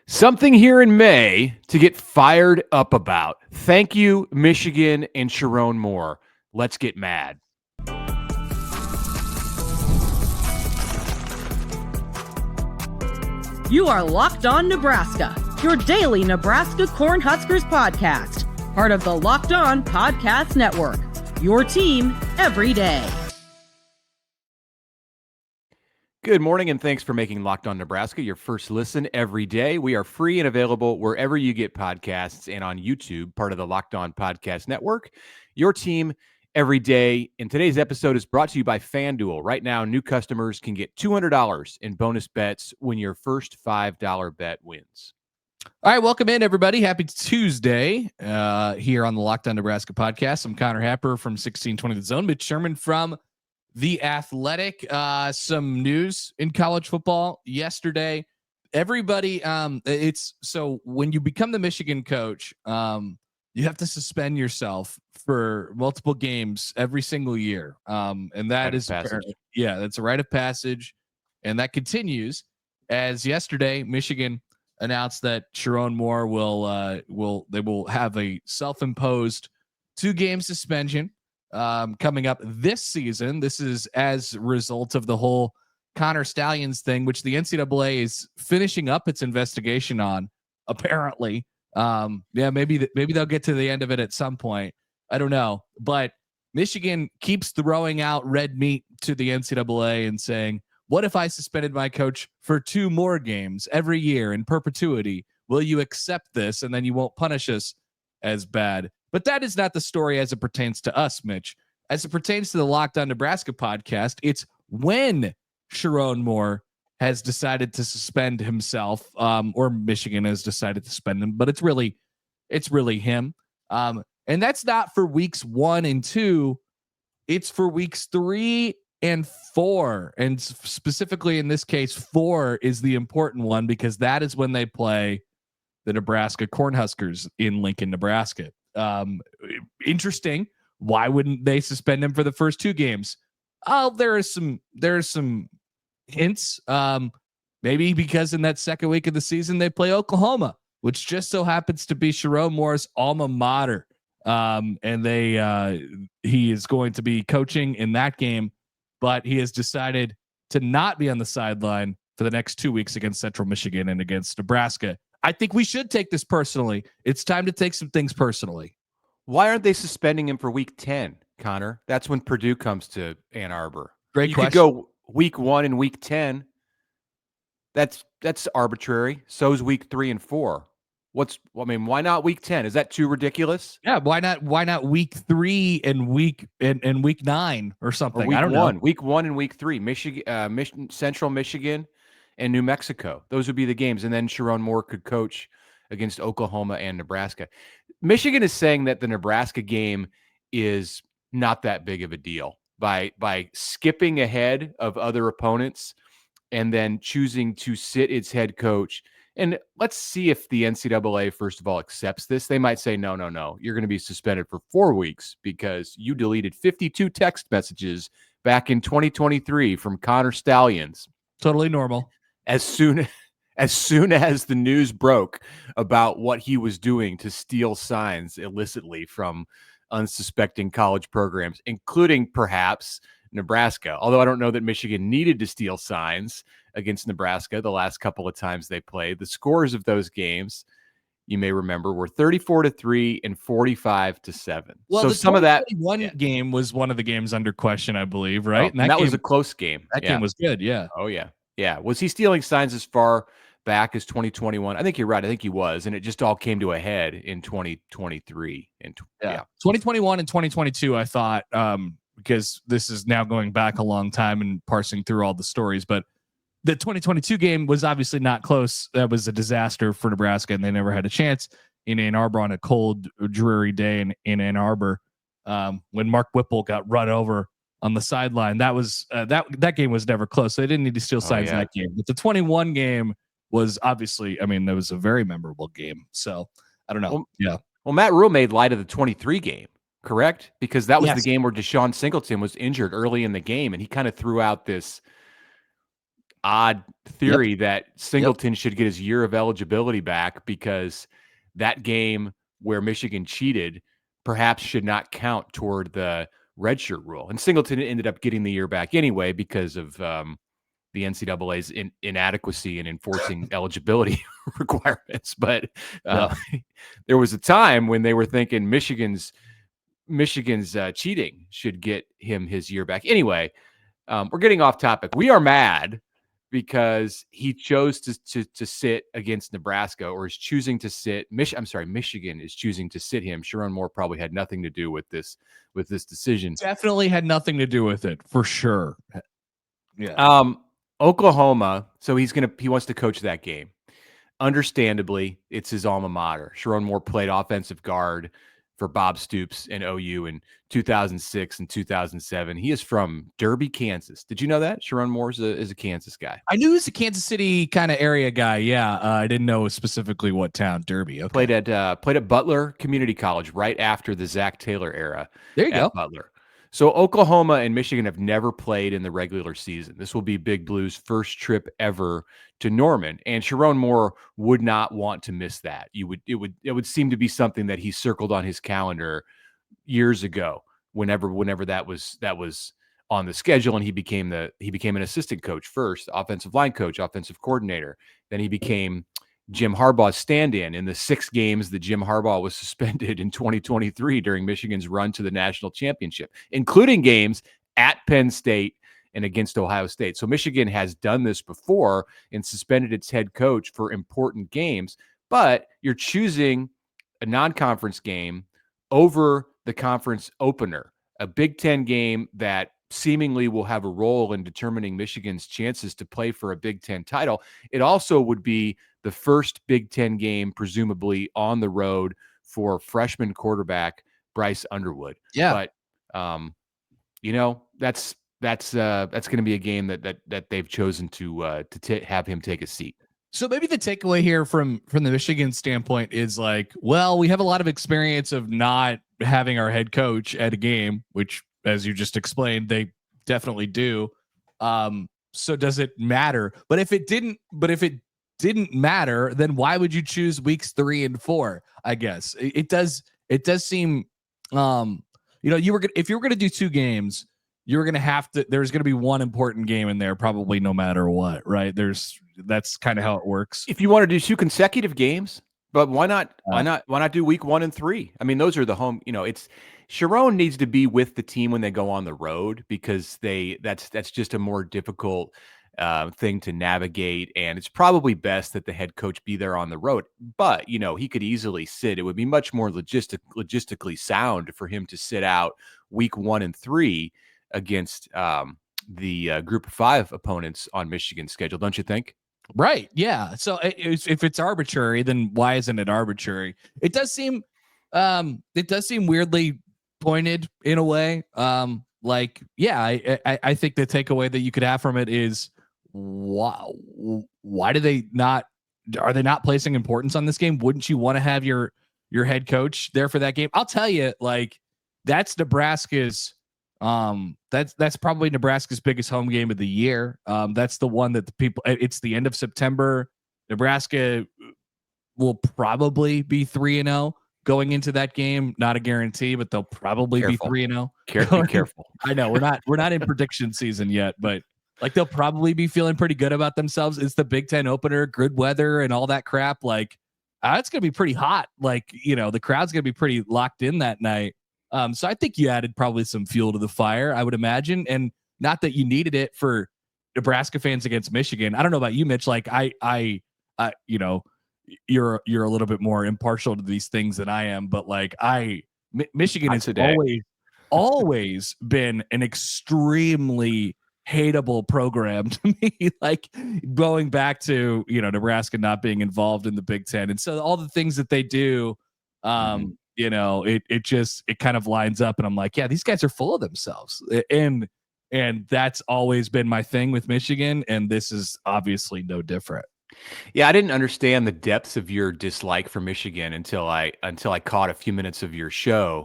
Something here in May to get fired up about. Thank you, Michigan and Sherrone Moore. Let's get mad. You are Locked On Nebraska, your daily Nebraska Cornhuskers podcast. Part of the Locked On Podcast Network, your team every day. Good morning, and thanks for making Locked On Nebraska your first listen every day. We are free and available wherever you get podcasts and on YouTube, part of the Locked On Podcast Network, your team every day. And today's episode is brought to you by FanDuel. Right now, new customers can get $200 in bonus bets when your first $5 bet wins. All right, welcome in, everybody. Happy Tuesday here on the Locked On Nebraska podcast. I'm Connor Happer from 1620 The Zone. Mitch Sherman from The Athletic. Some news in college football yesterday. Everybody, it's so when you become the Michigan coach, you have to suspend yourself for multiple games every single year. And that is, that's a rite of passage. And that continues as yesterday, Michigan announced that Sherrone Moore will have a self-imposed 2-game suspension coming up this season. This is as a result of the whole Connor Stalions thing, which the NCAA is finishing up its investigation on, apparently. Maybe they'll get to the end of it at some point. I don't know. But Michigan keeps throwing out red meat to the NCAA and saying, what if I suspended my coach for 2 more games every year in perpetuity? Will you accept this? And then you won't punish us as bad. But that is not the story as it pertains to us, Mitch. As it pertains to the Locked On Nebraska podcast, it's when Sherrone Moore has decided to suspend himself, or Michigan has decided to suspend him, but it's really him. And that's not for weeks 1 and 2. It's for weeks 3 and 4. And specifically in this case, 4 is the important one because that is when they play the Nebraska Cornhuskers in Lincoln, Nebraska. Interesting. Why wouldn't they suspend him for the first 2 games? Oh, there are some hints. Maybe because in that second week of the season they play Oklahoma, which just so happens to be Sherrone Moore's alma mater. And he is going to be coaching in that game, but he has decided to not be on the sideline for the next 2 weeks against Central Michigan and against Nebraska. I think we should take this personally. It's time to take some things personally. Why aren't they suspending him for week 10, Connor? That's when Purdue comes to Ann Arbor. Great you question. Could go week 1 and week 10. That's arbitrary. So's week 3 and 4. Why not week 10? Is that too ridiculous? Yeah, why not week 3 and week 9 or something? Or I don't know. Week 1 and week 3, Michigan, Central Michigan and New Mexico. Those would be the games. And then Sherrone Moore could coach against Oklahoma and Nebraska. Michigan is saying that the Nebraska game is not that big of a deal by skipping ahead of other opponents and then choosing to sit its head coach. And let's see if the NCAA, first of all, accepts this. They might say, no, you're going to be suspended for 4 weeks because you deleted 52 text messages back in 2023 from Connor Stalions. Totally normal. As soon as the news broke about what he was doing to steal signs illicitly from unsuspecting college programs, including perhaps Nebraska, although I don't know that Michigan needed to steal signs against Nebraska the last couple of times they played. The scores of those games, you may remember, were 34-3 and 45-7. Well, so the some of that game was one of the games under question, I believe, right? And that was a close game. That game was good, yeah. Oh, yeah. Yeah. Was he stealing signs as far back as 2021? I think you're right. I think he was. And it just all came to a head in 2023. And 2021 and 2022, I thought, because this is now going back a long time and parsing through all the stories, but the 2022 game was obviously not close. That was a disaster for Nebraska, and they never had a chance in Ann Arbor on a cold, dreary day in Ann Arbor when Mark Whipple got run over on the sideline. That was that game was never close. So they didn't need to steal signs in that game. But the 21 game was obviously, that was a very memorable game. So I don't know. Well, Matt Rule made light of the 23 game, correct? Because that was the game where Deshaun Singleton was injured early in the game, and he kind of threw out this odd theory that Singleton should get his year of eligibility back because that game where Michigan cheated perhaps should not count toward the redshirt rule. And Singleton ended up getting the year back anyway because of the NCAA's inadequacy in enforcing eligibility requirements. But there was a time when they were thinking Michigan's cheating should get him his year back. Anyway, we're getting off topic. We are mad because he chose to sit against Nebraska, or is choosing to sit. Michigan is choosing to sit him. Sherrone Moore probably had nothing to do with this decision. Definitely had nothing to do with it, for sure. Yeah. Oklahoma. So he wants to coach that game. Understandably, it's his alma mater. Sherrone Moore played offensive guard for Bob Stoops and OU in 2006 and 2007. He is from Derby, Kansas. Did you know that? Sherrone Moore is a Kansas guy. I knew he was a Kansas City kind of area guy. Yeah, I didn't know specifically what town. Derby. Okay. Played at Butler Community College right after the Zach Taylor era. There you go. Butler. So Oklahoma and Michigan have never played in the regular season. This will be Big Blue's first trip ever to Norman, and Sherrone Moore would not want to miss that. It would seem to be something that he circled on his calendar years ago. Whenever that was on the schedule, and he became an assistant coach first, offensive line coach, offensive coordinator. Then he became Jim Harbaugh's stand-in in the 6 games that Jim Harbaugh was suspended in 2023 during Michigan's run to the national championship, including games at Penn State and against Ohio State. So Michigan has done this before and suspended its head coach for important games, but you're choosing a non-conference game over the conference opener, a Big Ten game that seemingly will have a role in determining Michigan's chances to play for a Big Ten title. It also would be the first Big Ten game, presumably on the road, for freshman quarterback Bryce Underwood. Yeah, but that's going to be a game that they've chosen to have him take a seat. So maybe the takeaway here from the Michigan standpoint is like, well, we have a lot of experience of not having our head coach at a game, which, as you just explained, they definitely do. So does it matter? But if it didn't matter, then why would you choose weeks 3 and 4? I guess it does seem, if you were going to do 2 games, you were going to have to, there's going to be one important game in there, probably no matter what, right? That's kind of how it works. If you want to do 2 consecutive games, but why not do week 1 and 3? I mean, those are the home, it's Sherrone needs to be with the team when they go on the road, because that's just a more difficult thing to navigate, and it's probably best that the head coach be there on the road. But he could easily sit. It would be much more logistically sound for him to sit out week 1 and 3 against the group of 5 opponents on Michigan's schedule, don't you think? Right. Yeah. So if it's arbitrary, then why isn't it arbitrary? It does seem weirdly pointed in a way. I think the takeaway that you could have from it is, why do they not? Are they not placing importance on this game? Wouldn't you want to have your head coach there for that game? I'll tell you, that's Nebraska's. That's probably Nebraska's biggest home game of the year. That's the one that it's the end of September. Nebraska will probably be 3-0 going into that game. Not a guarantee, but they'll probably be 3-0. Careful. I know we're not in prediction season yet, but they'll probably be feeling pretty good about themselves. It's the Big Ten opener, good weather and all that crap. It's going to be pretty hot. The crowd's going to be pretty locked in that night. So I think you added probably some fuel to the fire, I would imagine. And not that you needed it for Nebraska fans against Michigan. I don't know about you, Mitch. You're a little bit more impartial to these things than I am, but Michigan has always been an extremely hateable program to me, going back to, Nebraska not being involved in the Big Ten. And so all the things that they do, it kind of lines up, and I'm like, yeah, these guys are full of themselves. And that's always been my thing with Michigan. And this is obviously no different. Yeah, I didn't understand the depths of your dislike for Michigan until I caught a few minutes of your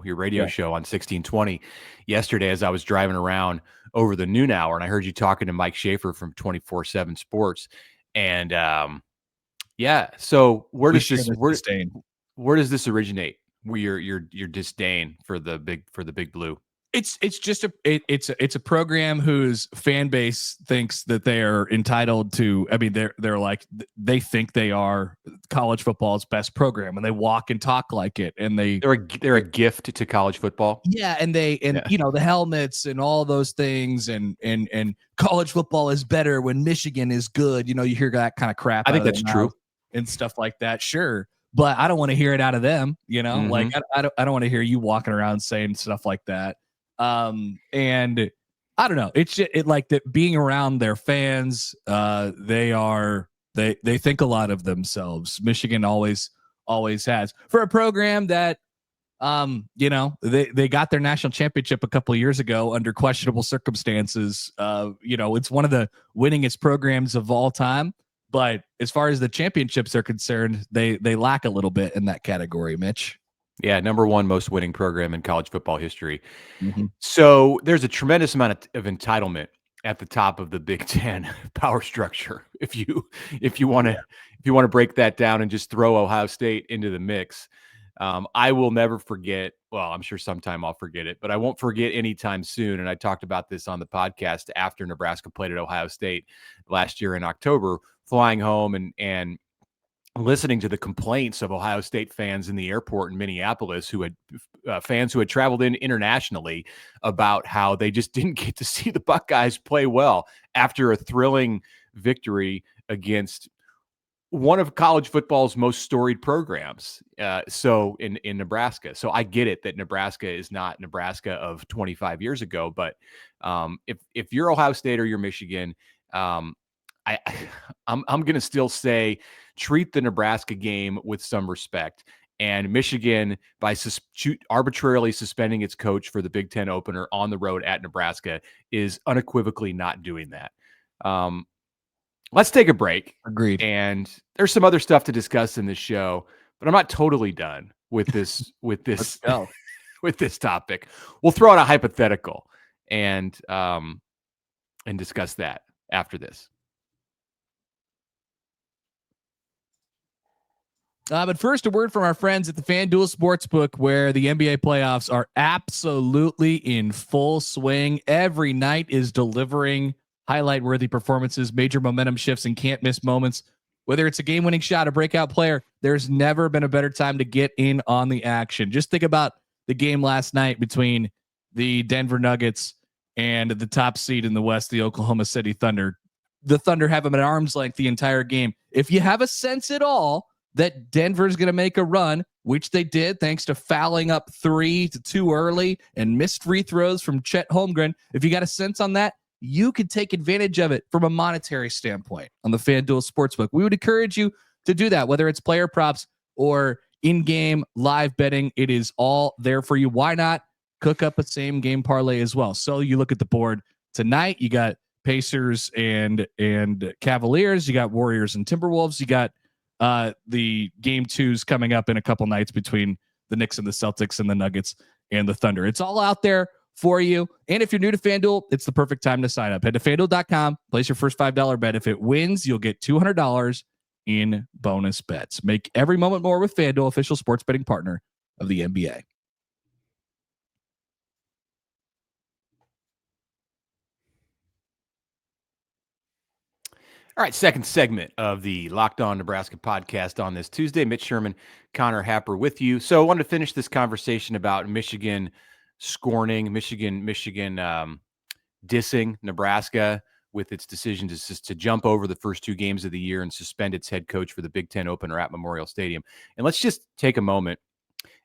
radio show on 1620 yesterday as I was driving around over the noon hour, and I heard you talking to Mike Schaefer from 24/7 Sports, and so where does this originate? Your disdain for the big blue? It's just it's a program whose fan base thinks that they are entitled to. I mean, they're like, they think they are college football's best program, and they walk and talk like it, and they're a gift to college football. Yeah, and you know, the helmets and all those things, and college football is better when Michigan is good. You know, you hear that kind of crap. I think that's true and stuff like that. Sure. But I don't want to hear it out of them, you know, like I don't want to hear you walking around saying stuff like that. And I don't know. It's just, like that being around their fans. They think a lot of themselves. Michigan always has, for a program that, you know, they got their national championship a couple of years ago under questionable circumstances. You know, it's one of the winningest programs of all time. But as far as the championships are concerned, they lack a little bit in that category, Mitch. Yeah, number one most winning program in college football history. So there's a tremendous amount of entitlement at the top of the Big Ten power structure. If you want to break that down and just throw Ohio State into the mix, I will never forget. Well, I'm sure sometime I'll forget it, but I won't forget anytime soon. And I talked about this on the podcast after Nebraska played at Ohio State last year in October, flying home and listening to the complaints of Ohio State fans in the airport in Minneapolis, who had fans who had traveled in internationally, about how they just didn't get to see the Buckeyes play well after a thrilling victory against one of college football's most storied programs. So in Nebraska. So I get it that Nebraska is not Nebraska of 25 years ago, but if you're Ohio State or you're Michigan, I'm going to still say treat the Nebraska game with some respect. And Michigan, by arbitrarily suspending its coach for the Big Ten opener on the road at Nebraska, is unequivocally not doing that. Let's take a break. Agreed. And there's some other stuff to discuss in this show, but I'm not totally done with this with this topic. We'll throw out a hypothetical and discuss that after this. But first, a word from our friends at the FanDuel Sportsbook, where the NBA playoffs are absolutely in full swing. Every night is delivering highlight-worthy performances, major momentum shifts, and can't-miss moments. Whether it's a game-winning shot, a breakout player, there's never been a better time to get in on the action. Just think about the game last night between the Denver Nuggets and the top seed in the West, the Oklahoma City Thunder. The Thunder have them at arm's length the entire game. If you have a sense at all that Denver's going to make a run, which they did thanks to fouling up 3 too early and missed free throws from Chet Holmgren, if you got a sense on that, you could take advantage of it from a monetary standpoint on the FanDuel Sportsbook. We would encourage you to do that, whether it's player props or in-game live betting. It is all there for you. Why not cook up a same game parlay as well? So you look at the board tonight, you got Pacers and Cavaliers, you got Warriors and Timberwolves, you got the game 2s coming up in a couple nights between the Knicks and the Celtics and the Nuggets and the Thunder. It's all out there for you. And if you're new to FanDuel, it's the perfect time to sign up. Head to FanDuel.com, place your first $5 bet. If it wins, you'll get $200 in bonus bets. Make every moment more with FanDuel, official sports betting partner of the NBA. All right, second segment of the Locked On Nebraska podcast on this Tuesday. Mitch Sherman, Connor Happer with you. So I wanted to finish this conversation about Michigan scorning, Michigan dissing Nebraska with its decision to jump over the first 2 games of the year and suspend its head coach for the Big Ten opener at Memorial Stadium. And let's just take a moment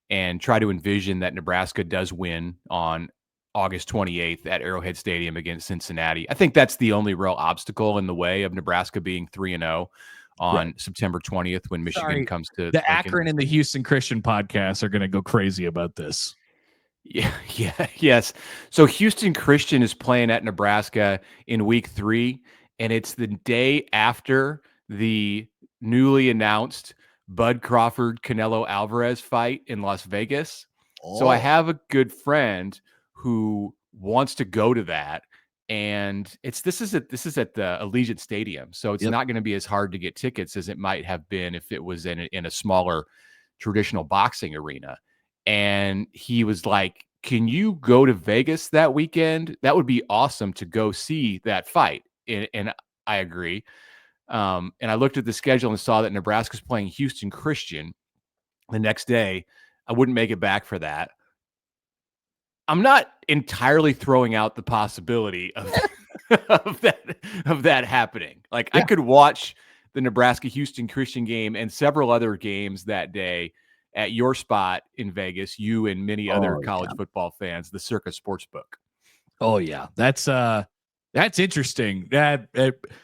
and try to envision that Nebraska does win on August 28th at Arrowhead Stadium against Cincinnati. I think that's the only real obstacle in the way of Nebraska being 3-0 on September 20th when Michigan comes to the Akron and the Houston Christian podcasts are going to go crazy about this. Yes. So Houston Christian is playing at Nebraska in week 3, and it's the day after the newly announced Bud Crawford Canelo Alvarez fight in Las Vegas. So I have a good friend who wants to go to that, and this is at the Allegiant Stadium, so it's not going to be as hard to get tickets as it might have been if it was in a smaller traditional boxing arena. And he was like, "Can you go to Vegas that weekend? That would be awesome to go see that fight." And I agree. And I looked at the schedule and saw that Nebraska's playing Houston Christian the next day. I wouldn't make it back for that. I'm not entirely throwing out the possibility of of that happening. Like, I could watch the Nebraska Houston Christian game and several other games that day at your spot in Vegas, you and many other college football fans, the Circa Sportsbook. Oh yeah, that's interesting.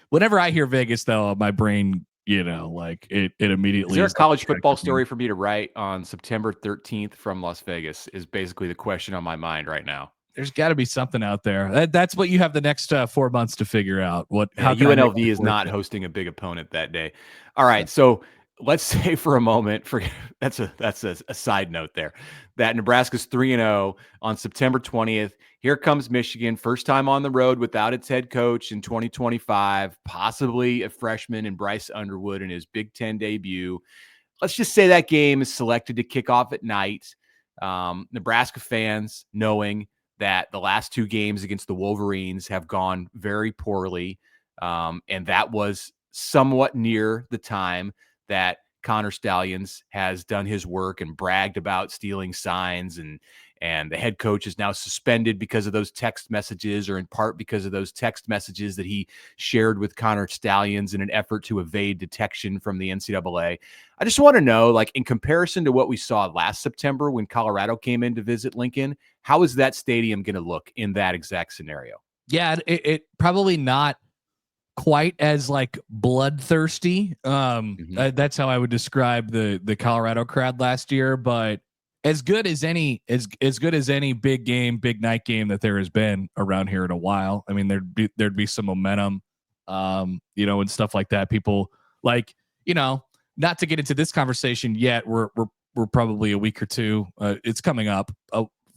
Whenever I hear Vegas, though, my brain, like it immediately. Is there a college football story for me to write on September 13th from Las Vegas? Is basically the question on my mind right now. There's got to be something out there. That's what you have the next 4 months to figure out. How UNLV is not hosting a big opponent that day. All right, so let's say for a moment, that's a side note there, that Nebraska's 3-0 on September 20th. Here comes Michigan, first time on the road without its head coach in 2025, possibly a freshman in Bryce Underwood in his Big Ten debut. Let's just say that game is selected to kick off at night. Nebraska fans knowing that the last 2 games against the Wolverines have gone very poorly, and that was somewhat near the time that Connor Stallions has done his work and bragged about stealing signs, and the head coach is now suspended because of those text messages, or in part because of those text messages that he shared with Connor Stallions in an effort to evade detection from the NCAA. I just want to know, like, in comparison to what we saw last September when Colorado came in to visit Lincoln, how is that stadium going to look in that exact scenario? Yeah, it probably not quite as like bloodthirsty. That's how I would describe the Colorado crowd last year, but as good as any big game, big night game that there has been around here in a while. I mean, there'd be some momentum, and stuff like that. People like, not to get into this conversation yet. We're probably a week or two. It's coming up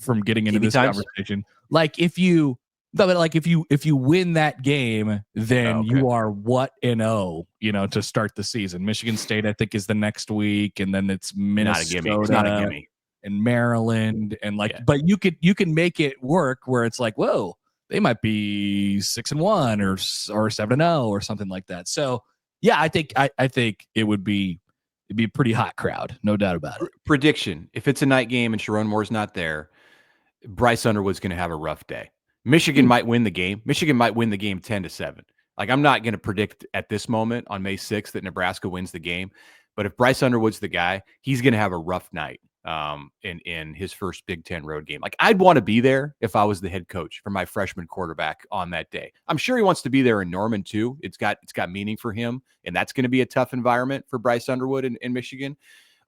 from getting into this conversation. Like if you win that game, then you are 1-0, to start the season. Michigan State, I think, is the next week, and then it's Minnesota. It's not a gimme. And Maryland, and but you can make it work where it's like, whoa, they might be 6-1 or 7-0 or something like that. So yeah, I think it'd be a pretty hot crowd, no doubt about it. Prediction: if it's a night game and Sherrone Moore's not there, Bryce Underwood's going to have a rough day. Michigan might win the game. Michigan might win the game 10-7. Like, I'm not going to predict at this moment on May 6th that Nebraska wins the game, but if Bryce Underwood's the guy, he's going to have a rough night in his first Big Ten road game. Like, I'd want to be there if I was the head coach for my freshman quarterback on that day. I'm sure he wants to be there in Norman too. It's got meaning for him, and that's going to be a tough environment for Bryce Underwood in Michigan.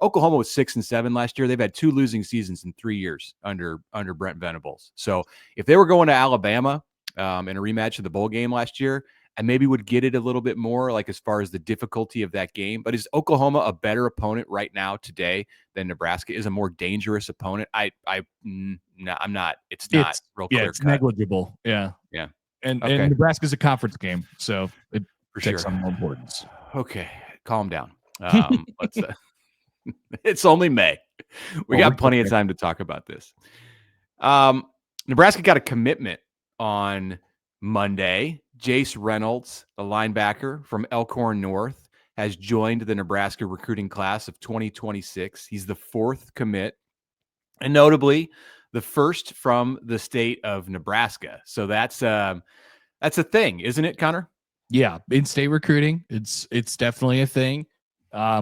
Oklahoma was 6-7 last year. They've had 2 losing seasons in 3 years under Brent Venables. So if they were going to Alabama in a rematch of the bowl game last year, I maybe would get it a little bit more, like, as far as the difficulty of that game. But is Oklahoma a better opponent right now today than Nebraska? Is a more dangerous opponent? I'm not. It's not real clear. It's negligible. Yeah. And Nebraska's a conference game, so it takes on more importance. Okay, calm down. Let's. It's only May. We got plenty of time to talk about this. Nebraska got a commitment on Monday. Jace Reynolds, a linebacker from Elkhorn North, has joined the Nebraska recruiting class of 2026. He's the 4th commit, and notably the first from the state of Nebraska. So that's a thing, isn't it, Connor? Yeah, in-state recruiting, it's definitely a thing.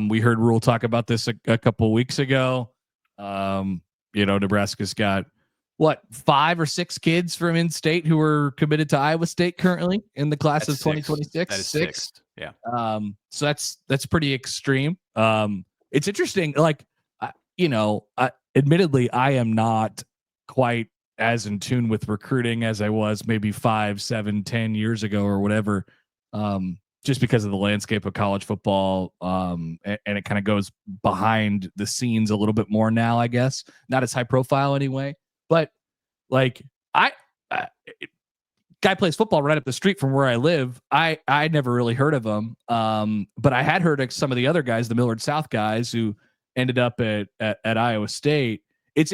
We heard Rule talk about this a couple of weeks ago. Nebraska's got 5 or 6 kids from in-state who are committed to Iowa State currently in the class of 2026. That is 6. Yeah. So that's pretty extreme. It's interesting. Like, admittedly, I am not quite as in tune with recruiting as I was maybe 5, 7, 10 years ago or whatever. Just because of the landscape of college football, and it kind of goes behind the scenes a little bit more now, I guess. Not as high profile anyway. But like guy plays football right up the street from where I live. I never really heard of him. But I had heard of some of the other guys, the Millard South guys who ended up at Iowa State. It's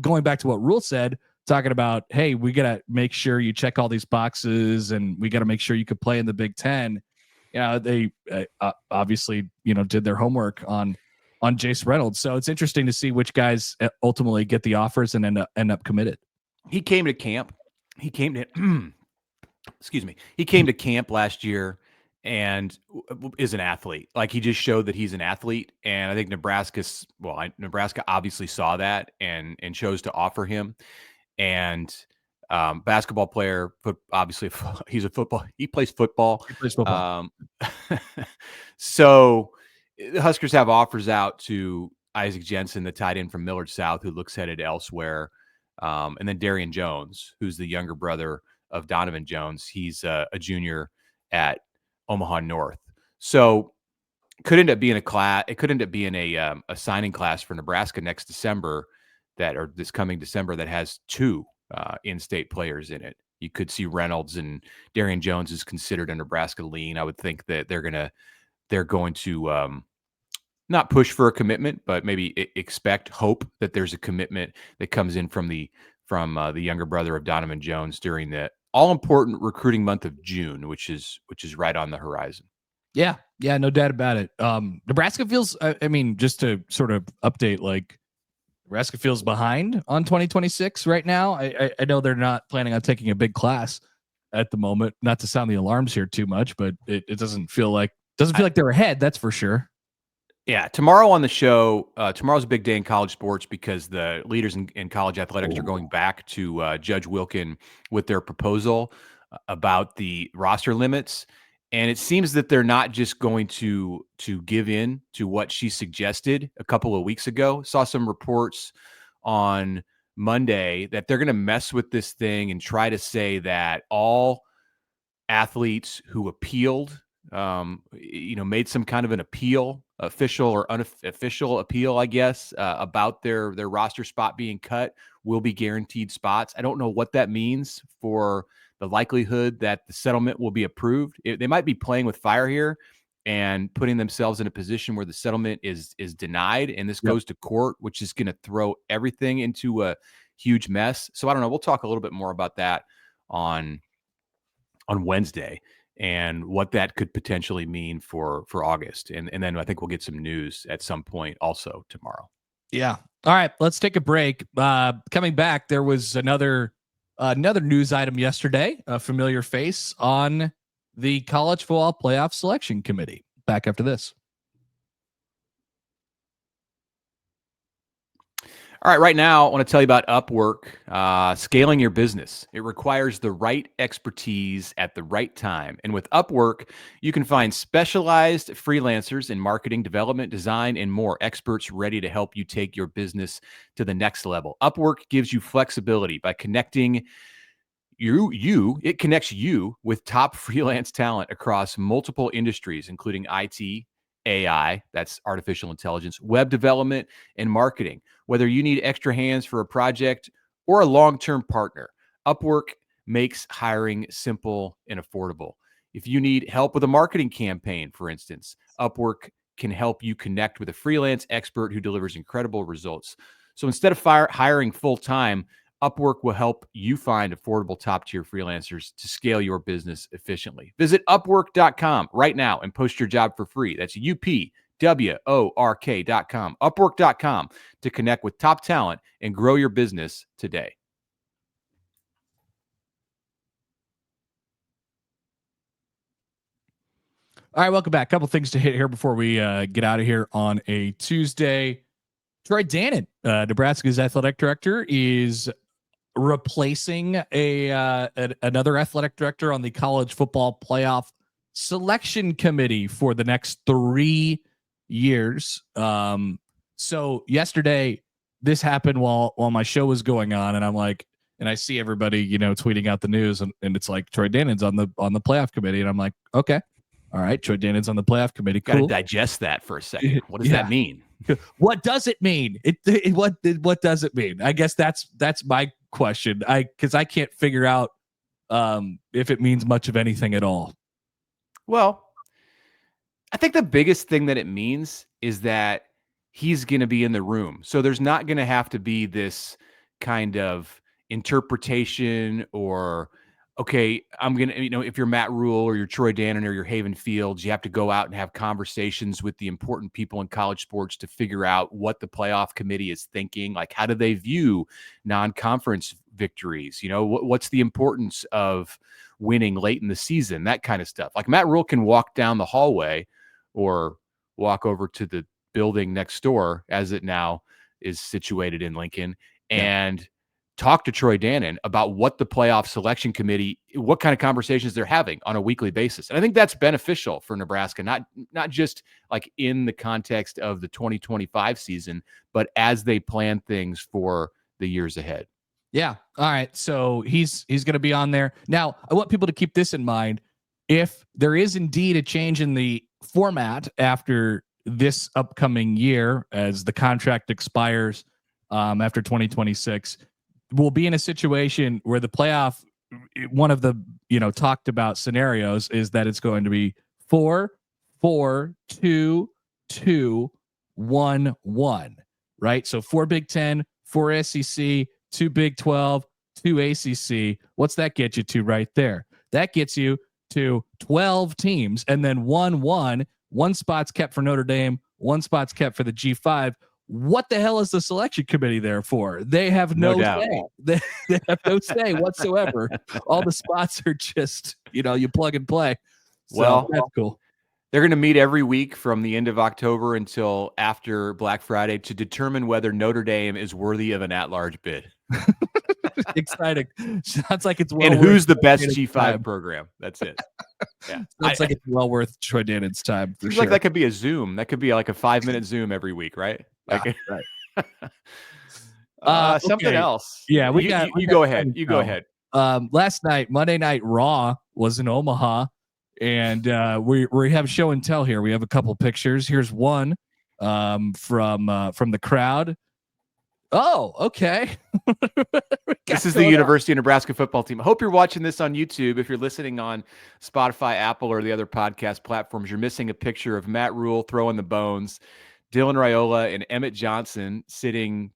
going back to what Rule said, talking about, hey, we got to make sure you check all these boxes and we got to make sure you could play in the Big Ten. They obviously, did their homework on Jace Reynolds. So it's interesting to see which guys ultimately get the offers and end up committed. He came to camp. He came to, excuse me. He came to camp last year and is an athlete. Like, he just showed that he's an athlete. And I think Nebraska obviously saw that and chose to offer him. And basketball player, obviously he plays football. So the Huskers have offers out to Isaac Jensen, the tight end from Millard South, who looks headed elsewhere. And then Darian Jones, who's the younger brother of Donovan Jones. He's a junior at Omaha North. So could end up being a class. It could end up being a signing class for Nebraska next December, or this coming December, that has two in-state players in it. You could see Reynolds, and Darian Jones is considered a Nebraska lean. I would think that they're going to not push for a commitment, but maybe hope that there's a commitment that comes in from the younger brother of Donovan Jones during the all-important recruiting month of June, which is right on the horizon. Yeah, no doubt about it. Nebraska feels, just to sort of update, like, Nebraska feels behind on 2026 right now. I know they're not planning on taking a big class at the moment. Not to sound the alarms here too much, but it doesn't feel like they're ahead. That's for sure. Yeah, tomorrow on the show, tomorrow's a big day in college sports because the leaders in college athletics are going back to Judge Wilkin with their proposal about the roster limits. And it seems that they're not just going to give in to what she suggested a couple of weeks ago. Saw some reports on Monday that they're going to mess with this thing and try to say that all athletes who appealed, made some kind of an appeal, official or unofficial appeal, I guess, about their roster spot being cut, will be guaranteed spots. I don't know what that means for the likelihood that the settlement will be approved. They might be playing with fire here and putting themselves in a position where the settlement is denied, and this goes to court, which is going to throw everything into a huge mess. So I don't know. We'll talk a little bit more about that on Wednesday and what that could potentially mean for August. And then I think we'll get some news at some point also tomorrow. Yeah. All right, let's take a break. Coming back, there was another news item yesterday, a familiar face on the college football playoff selection committee. Back after this. All right, right now, I want to tell you about Upwork. Scaling your business. It requires the right expertise at the right time. And with Upwork, you can find specialized freelancers in marketing, development, design, and more, experts ready to help you take your business to the next level. Upwork gives you flexibility by connecting it connects you with top freelance talent across multiple industries, including IT, AI, that's artificial intelligence, web development, and marketing. Whether you need extra hands for a project or a long-term partner, Upwork makes hiring simple and affordable. If you need help with a marketing campaign, for instance, Upwork can help you connect with a freelance expert who delivers incredible results. So instead of hiring full-time, Upwork will help you find affordable top-tier freelancers to scale your business efficiently. Visit Upwork.com right now and post your job for free. That's UPWORK.com. Upwork.com to connect with top talent and grow your business today. All right, welcome back. A couple things to hit here before we get out of here on a Tuesday. Troy Dannen, Nebraska's athletic director, is replacing another athletic director on the college football playoff selection committee for the next 3 years. So yesterday this happened while my show was going on, and I'm like, and I see everybody, tweeting out the news, and it's like Troy Dannen's on the playoff committee, and I'm like, okay, all right, Troy Dannen's on the playoff committee. Cool. Got to digest that for a second. What does that mean? What does it mean? What does it mean? I guess that's my question. Because I can't figure out if it means much of anything at all. Well, I think the biggest thing that it means is that he's going to be in the room. So there's not going to have to be this kind of interpretation or, okay, I'm going to, if you're Matt Rule or you're Troy Dannen or you're Haven Fields, you have to go out and have conversations with the important people in college sports to figure out what the playoff committee is thinking. Like, how do they view non-conference victories? What's the importance of winning late in the season, that kind of stuff. Like Matt Rule can walk down the hallway or walk over to the building next door, as it now is situated in Lincoln, and talk to Troy Dannen about what the playoff selection committee, what kind of conversations they're having on a weekly basis. And I think that's beneficial for Nebraska, not just like in the context of the 2025 season, but as they plan things for the years ahead. Yeah. All right. So he's going to be on there. Now, I want people to keep this in mind. If there is indeed a change in the format after this upcoming year, as the contract expires after 2026, we'll be in a situation where the playoff, one of the talked about scenarios is that it's going to be 4-4-2-2-1-1, right? So 4 Big Ten, 4 SEC, 2 Big 12, 2 ACC. What's that get you to right there? That gets you to 12 teams, and then 1-1. One spot's kept for Notre Dame, one spot's kept for the G5. What the hell is the selection committee there for? They have no say. They have no say whatsoever. All the spots are just, you plug and play. So well, that's cool. They're going to meet every week from the end of October until after Black Friday to determine whether Notre Dame is worthy of an at-large bid. Exciting. Sounds like it's well and who's the best G5 time program? That's it. Yeah, sounds like it's well worth Troy Dannen's time. For seems sure. like that could be a Zoom. That could be like a 5-minute Zoom every week, right? Like, right. Something else. Yeah, you go ahead. You go ahead. Last night, Monday Night Raw was in Omaha, and we have show and tell here. We have a couple pictures. Here's one from the crowd. Oh, okay. This is the University of Nebraska football team. I hope you're watching this on YouTube. If you're listening on Spotify, Apple, or the other podcast platforms, you're missing a picture of Matt Rule throwing the bones, Dylan Raiola and Emmett Johnson sitting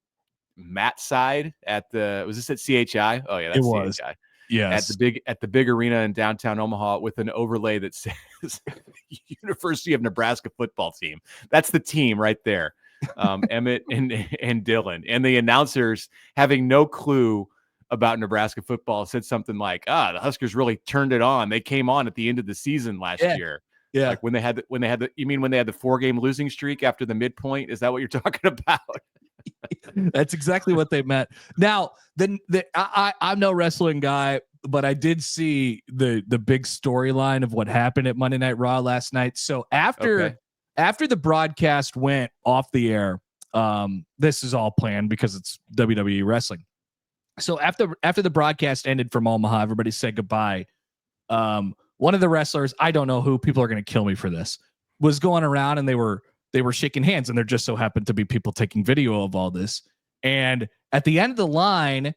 Matt's side at was this at CHI? Oh yeah, that's CHI. Yes. At the big arena in downtown Omaha with an overlay that says University of Nebraska football team. That's the team right there. Emmett and Dylan, and the announcers, having no clue about Nebraska football, said something like, the Huskers really turned it on. They came on at the end of the season last year. Yeah. Like when they had the 4-game losing streak after the midpoint? Is that what you're talking about? That's exactly what they meant. Now, I'm no wrestling guy, but I did see the big storyline of what happened at Monday Night Raw last night. So after the broadcast went off the air, this is all planned because it's WWE wrestling. So after the broadcast ended from Omaha, everybody said goodbye. One of the wrestlers, I don't know who, people are going to kill me for this, was going around and they were shaking hands, and there just so happened to be people taking video of all this. And at the end of the line,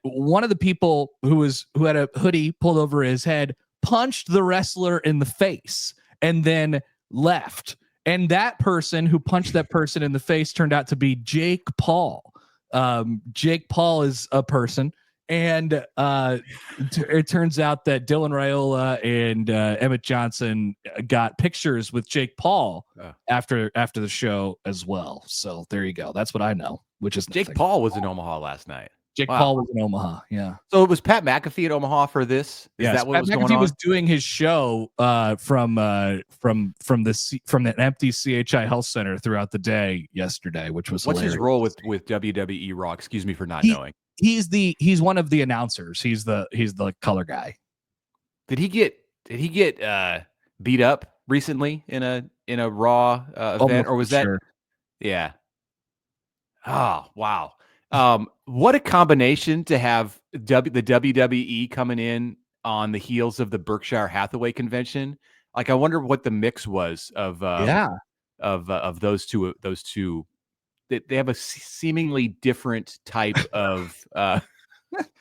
one of the people who had a hoodie pulled over his head punched the wrestler in the face and then left. And that person who punched that person in the face turned out to be Jake Paul. Jake Paul is a person. And it turns out that Dylan Raiola and Emmett Johnson got pictures with Jake Paul after the show as well. So there you go. That's what I know, which is Jake Paul was in Omaha last night. Jake Paul was in Omaha. Yeah. So it was Pat McAfee at Omaha for this. Is that what was going on? He was doing his show from an empty CHI Health Center throughout the day yesterday, which was what's hilarious. His role with WWE Raw? Excuse me for not knowing. He's one of the announcers. He's the color guy. Did he get beat up recently in a Raw event, or was that? Sure. Yeah. Oh wow. What a combination to have the WWE coming in on the heels of the Berkshire Hathaway convention. Like, I wonder what the mix was of those two. They have a seemingly different type of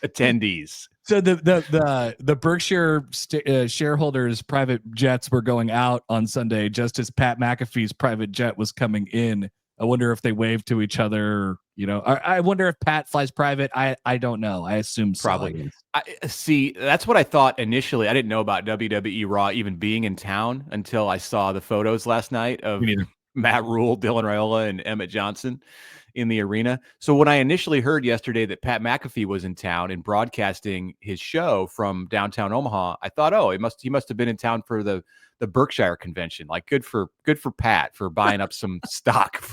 attendees. So the Berkshire shareholders' private jets were going out on Sunday, just as Pat McAfee's private jet was coming in. I wonder if they waved to each other. I wonder if Pat flies private. I don't know. I assume so, Probably. I see. That's what I thought initially. I didn't know about WWE Raw even being in town until I saw the photos last night of Matt Rule, Dylan Raiola, and Emmett Johnson in the arena. So when I initially heard yesterday that Pat McAfee was in town and broadcasting his show from downtown Omaha, I thought, oh, he must have been in town for the Berkshire convention. Like good for Pat for buying up some stock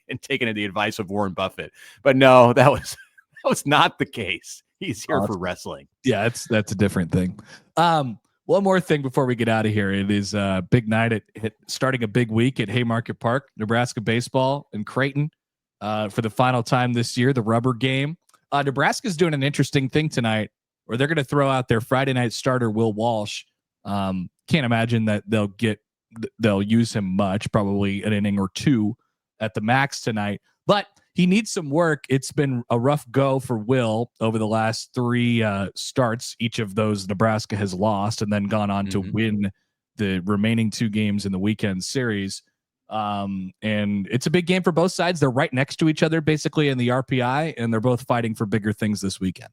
and taking the advice of Warren Buffett. But no, that was not the case. He's here for wrestling. Yeah, that's a different thing. One more thing before we get out of here. It is a big night starting a big week at Haymarket Park, Nebraska baseball and Creighton for the final time this year, the rubber game. Nebraska's doing an interesting thing tonight where they're going to throw out their Friday night starter, Will Walsh. Can't imagine that they'll use him much, probably an inning or two at the max tonight, but he needs some work. It's been a rough go for Will over the last three starts. Each of those Nebraska has lost and then gone on to win the remaining two games in the weekend series. And it's a big game for both sides. They're right next to each other basically in the RPI, and they're both fighting for bigger things this weekend.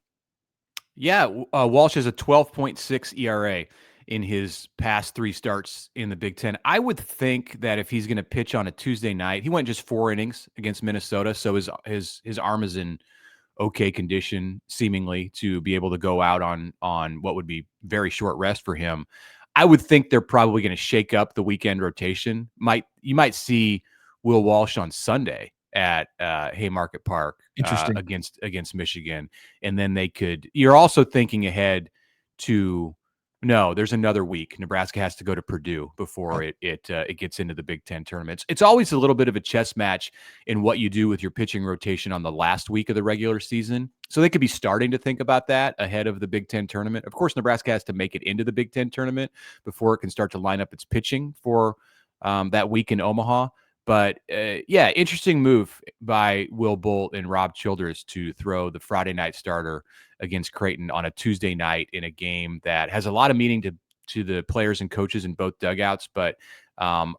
Yeah, Walsh has a 12.6 ERA in his past three starts in the Big Ten. I would think that if he's going to pitch on a Tuesday night, he went just 4 innings against Minnesota, so his arm is in okay condition, seemingly, to be able to go out on what would be very short rest for him. I would think they're probably going to shake up the weekend rotation. You might see Will Walsh on Sunday at Haymarket Park against Michigan, and then you're also thinking ahead to. No, there's another week. Nebraska has to go to Purdue before it gets into the Big Ten tournaments. It's always a little bit of a chess match in what you do with your pitching rotation on the last week of the regular season. So they could be starting to think about that ahead of the Big Ten tournament. Of course, Nebraska has to make it into the Big Ten tournament before it can start to line up its pitching for that week in Omaha. But yeah, interesting move by Will Bolt and Rob Childress to throw the Friday night starter against Creighton on a Tuesday night in a game that has a lot of meaning to the players and coaches in both dugouts, but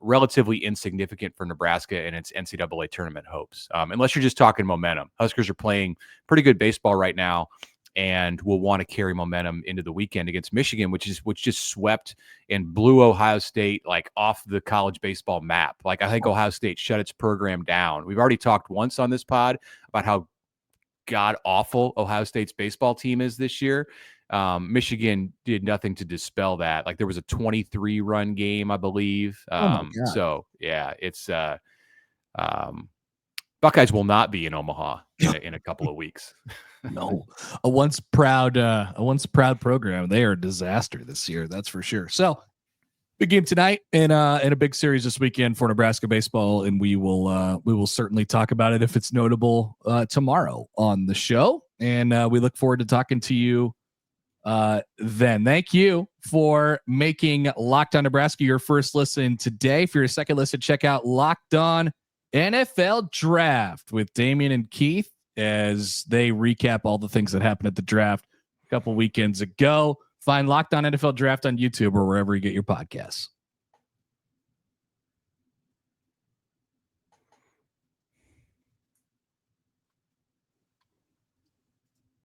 relatively insignificant for Nebraska and its NCAA tournament hopes. Unless you're just talking momentum. Huskers are playing pretty good baseball right now and will want to carry momentum into the weekend against Michigan, which just swept and blew Ohio State like off the college baseball map. Like I think Ohio State shut its program down. We've already talked once on this pod about how god awful Ohio State's baseball team is this year. Michigan did nothing to dispel that. Like there was a 23-run game, I believe. So yeah, it's Buckeyes will not be in Omaha in a couple of weeks. No, a once proud program. They are a disaster this year. That's for sure. So big game tonight and a big series this weekend for Nebraska baseball. And we will certainly talk about it if it's notable tomorrow on the show. And we look forward to talking to you then. Thank you for making Locked On Nebraska your first listen today. For your second listen, check out Locked On NFL Draft with Damian and Keith as they recap all the things that happened at the draft a couple weekends ago. Find Locked On NFL Draft on YouTube or wherever you get your podcasts.